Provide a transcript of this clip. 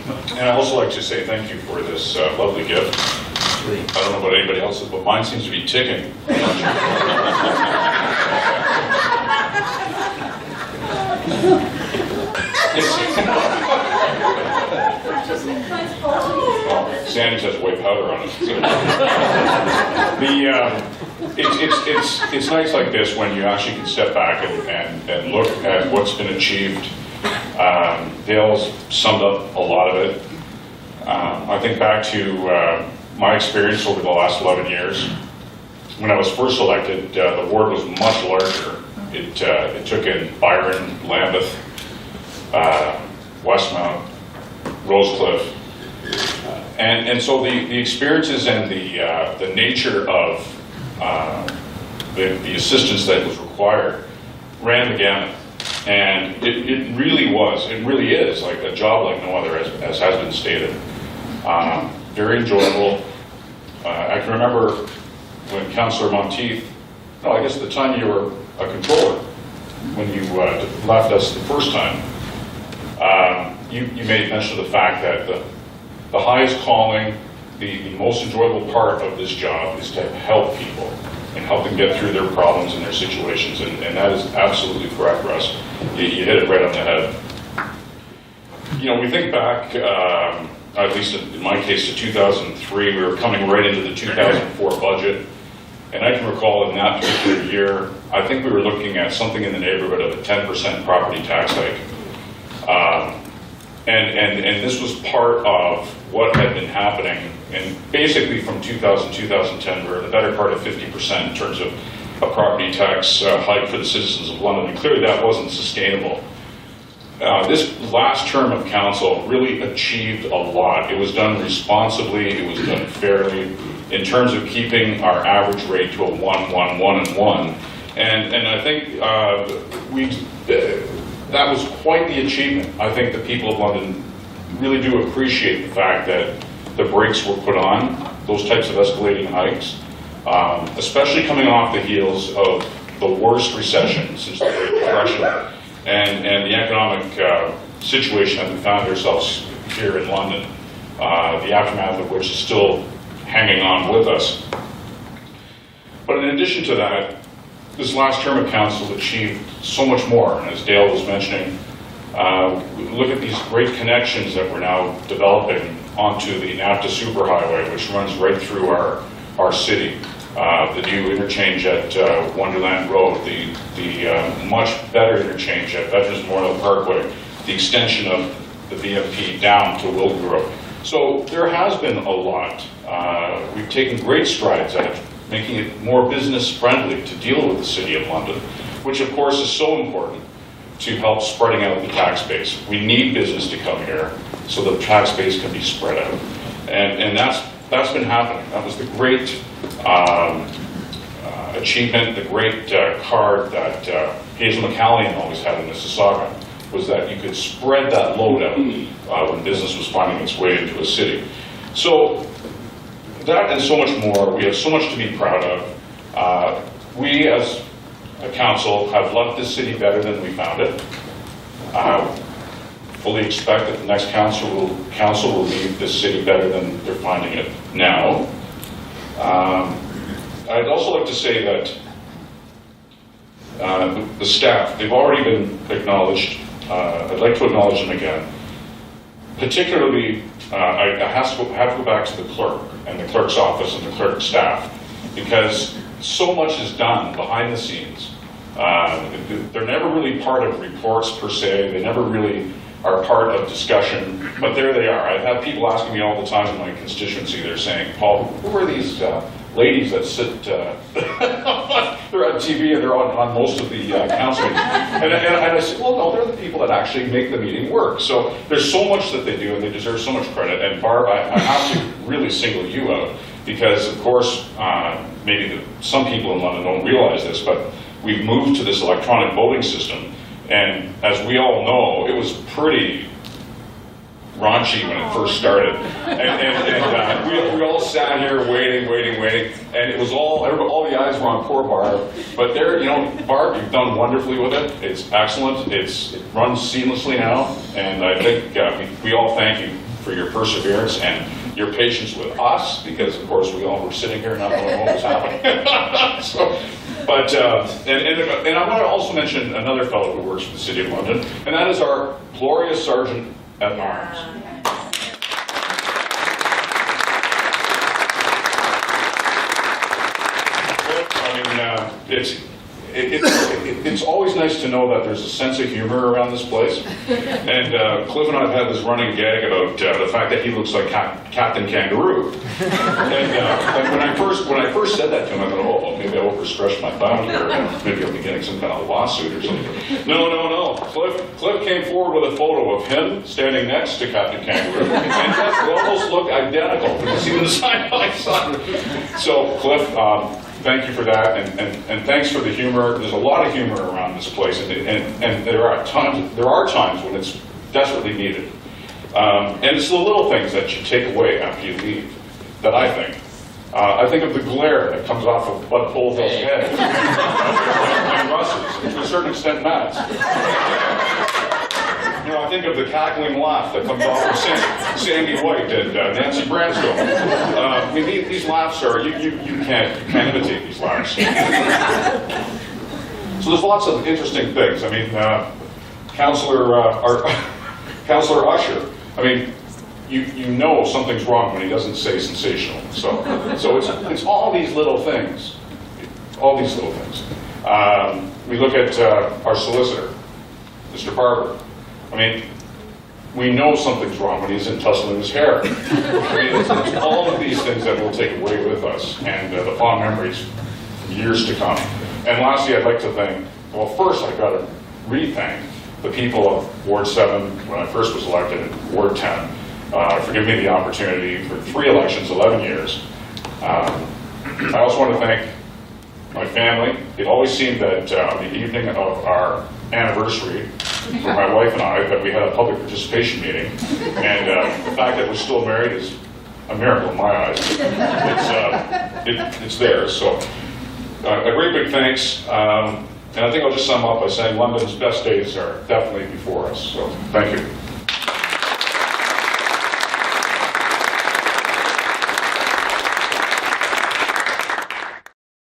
And I'd also like to say thank you for this lovely gift. I don't know about anybody else's, but mine seems to be ticking. Well, Sandy's has white powder on it. It's nice like this when you actually can step back and look at what's been achieved. Dale's summed up a lot of it. I think back to my experience over the last 11 years. When I was first elected, the ward was much larger. It took in Byron, Lambeth, Westmount, Rosecliff, and so the experiences and the nature of the assistance that was required ran the gamut. And it really is like a job like no other, as has been stated. Very enjoyable. I can remember when Councillor Monteith, no, I guess the time you were a controller, when you left us the first time, you made mention of the fact that the highest calling, the most enjoyable part of this job is to help people and help them get through their problems and their situations, and that is absolutely correct, Russ. You hit it right on the head. You know, we think back, at least in my case, to 2003, we were coming right into the 2004 budget, and I can recall in that particular year, I think we were looking at something in the neighborhood of a 10% property tax hike. And this was part of what had been happening, and basically from 2010, we were the better part of 50% in terms of a property tax hike for the citizens of London, and clearly that wasn't sustainable. This last term of council really achieved a lot. It was done responsibly, it was done fairly, in terms of keeping our average rate to a 1, 1, 1, and 1. And I think that was quite the achievement. I think the people of London really do appreciate the fact that the brakes were put on those types of escalating hikes, especially coming off the heels of the worst recession since the Great Depression and the economic situation that we found ourselves here in London, the aftermath of which is still hanging on with us. But in addition to that, this last term of council achieved so much more, and as Dale was mentioning, look at these great connections that we're now developing onto the NAFTA superhighway, which runs right through our city. The new interchange at Wonderland Road, the much better interchange at Veterans Memorial Parkway, the extension of the VMP down to Wilbur. So there has been a lot. We've taken great strides at making it more business friendly to deal with the City of London, which of course is so important to help spreading out the tax base. We need business to come here so the tax base can be spread out. And that's been happening. That was the great achievement, the great card that Hazel McCallion always had in Mississauga, was that you could spread that load out when business was finding its way into a city. So that and so much more, we have so much to be proud of. We as a council have left this city better than we found it. Fully expect that the next council will leave this city better than they're finding it now. I'd also like to say that the staff, they've already been acknowledged. I'd like to acknowledge them again. Particularly, I have to go back to the clerk and the clerk's office and the clerk staff, because so much is done behind the scenes. They're never really part of reports per se. They never really are part of discussion, but there they are. I've had people asking me all the time in my constituency, they're saying, Paul, who are these ladies that sit, they're on TV and they're on most of the council meetings. And I said, well, no, they're the people that actually make the meeting work. So there's so much that they do, and they deserve so much credit. And Barb, I have to really single you out, because of course, maybe some people in London don't realize this, but we've moved to this electronic voting system. And as we all know, it was pretty raunchy when it first started. And we all sat here waiting, and it was all the eyes were on poor Barb. But there, Barb, you've done wonderfully with it. It's excellent. It runs seamlessly now, and I think we all thank you for your perseverance and your patience with us, because of course we all were sitting here not knowing what was happening. And I want to also mention another fellow who works for the City of London, and that is our glorious Sergeant at Arms. It's always nice to know that there's a sense of humor around this place. And Cliff and I have had this running gag about the fact that he looks like Captain Kangaroo. And when I first said that to him, I thought, oh, maybe I overstretched my bound here. Maybe I'll be getting some kind of lawsuit or something. No. Cliff came forward with a photo of him standing next to Captain Kangaroo. And yes, they almost look identical. You can see them side by side. So, Cliff, thank you for that, and thanks for the humor. There's a lot of humor around this place, and there are times when it's desperately needed. And it's the little things that you take away after you leave that I think. I think of the glare that comes off of Bud Colville's head, and Russ's, and to a certain extent Matt's. You know, I think of the cackling laugh that comes off of Sandy White and Nancy Branscombe. I mean, these laughs are, you can't imitate these laughs. So there's lots of interesting things. I mean, Councillor Usher, I mean, you know something's wrong when he doesn't say sensational. So it's all these little things. All these little things. We look at our solicitor, Mr. Barber. I mean, we know something's wrong when he isn't tussling his hair. I mean, it's all of these things that we'll take away with us, and the fond memories for years to come. And lastly, I'd like to thank, well, first I've got to re-thank the people of Ward 7 when I first was elected, and Ward 10, for giving me the opportunity for 3 elections, 11 years. I also want to thank my family. It always seemed that on the evening of our anniversary, for my wife and I, that we had a public participation meeting, and the fact that we're still married is a miracle in my eyes. It's theirs. So a great big thanks, and I think I'll just sum up by saying London's best days are definitely before us. So thank you.